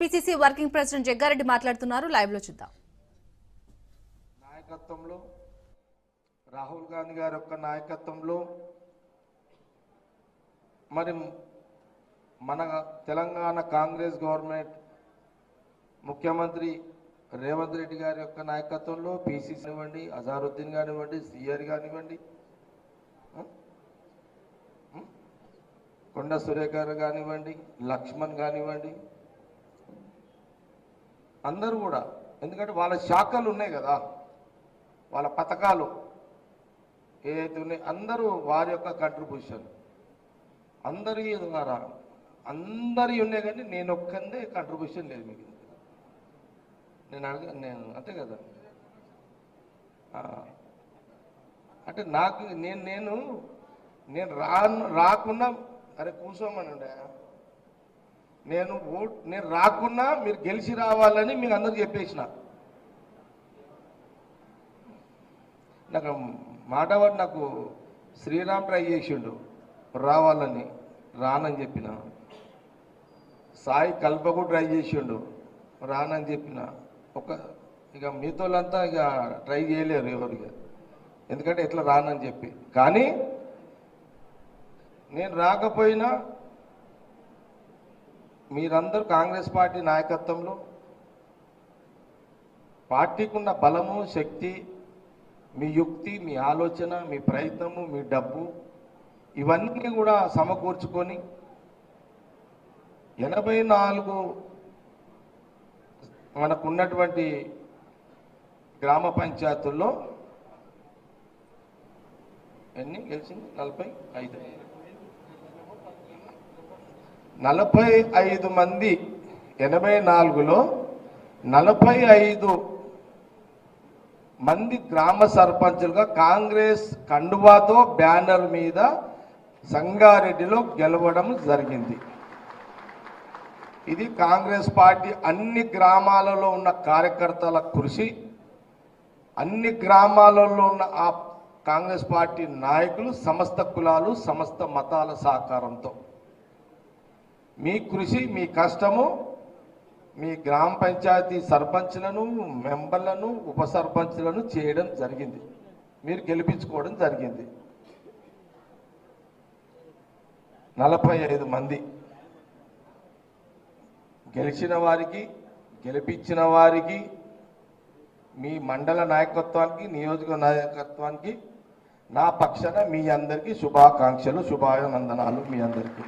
PCC working president Jaggareddy మాట్లాడుతున్నారు. Live లో చూద్దాం. నాయకత్వంలో రాహుల్ గాంధీ గారి యొక్క నాయకత్వంలో మరి మన తెలంగాణ కాంగ్రెస్ గవర్నమెంట్ ముఖ్యమంత్రి రేవంత్ రెడ్డి గారి యొక్క నాయకత్వంలో పిసిసి కానివ్వండి, అజారుద్దీన్ కానివ్వండి, సిఆర్ కానివ్వండి, కొండ సురేఖ గారు కానివ్వండి, లక్ష్మణ్ కానివ్వండి, అందరూ కూడా, ఎందుకంటే వాళ్ళ శాఖలు ఉన్నాయి కదా, వాళ్ళ పథకాలు ఏదైతే ఉన్నాయి, అందరూ వారి యొక్క కంట్రిబ్యూషన్ అందరి ద్వారా అందరి ఉన్నాయి, కానీ నేను ఒక్కందే కంట్రిబ్యూషన్ లేదు మీకు. నేను అంతే కదా, అంటే నాకు నేను రాకున్నా అరే కూర్చోమని ఉండే, నేను రాకున్నా మీరు గెలిచి రావాలని మీకు అందరికి చెప్పేసిన. నాకు మాటవాడు నాకు శ్రీరామ్ ట్రై చేసిండు రావాలని, రానని చెప్పిన. సాయి కల్పకు ట్రై చేసిండు, రానని చెప్పిన. ఇక మీతోళ్ళంతా ఇక ట్రై చేయలేరు ఎవరికి, ఎందుకంటే ఎట్లా రానని చెప్పి. కానీ నేను రాకపోయినా మీరందరూ కాంగ్రెస్ పార్టీ నాయకత్వంలో పార్టీకి ఉన్న బలము, శక్తి, మీ యుక్తి, మీ ఆలోచన, మీ ప్రయత్నము, మీ డబ్బు ఇవన్నీ కూడా సమకూర్చుకొని 84 మనకున్నటువంటి గ్రామ పంచాయతీల్లో ఎన్ని గెలిచింది? 45 మంది. 84లో 45 మంది గ్రామ సర్పంచులుగా కాంగ్రెస్ కండువాతో బ్యానర్ మీద సంగారెడ్డిలో గెలవడం జరిగింది. ఇది కాంగ్రెస్ పార్టీ అన్ని గ్రామాలలో ఉన్న కార్యకర్తల కృషి, అన్ని గ్రామాలలో ఉన్న ఆ కాంగ్రెస్ పార్టీ నాయకులు, సమస్త కులాలు, సమస్త మతాల సహకారంతో మీ కృషి, మీ కష్టము, మీ గ్రామ పంచాయతీ సర్పంచ్లను, మెంబర్లను, ఉప సర్పంచ్లను చేయడం జరిగింది, మీరు గెలిపించుకోవడం జరిగింది. 45 మంది గెలిచిన వారికి, గెలిపించిన వారికి, మీ మండల నాయకత్వానికి, నియోజక నాయకత్వానికి నా పక్షాన మీ అందరికీ శుభాకాంక్షలు, శుభాభినందనాలు మీ అందరికీ.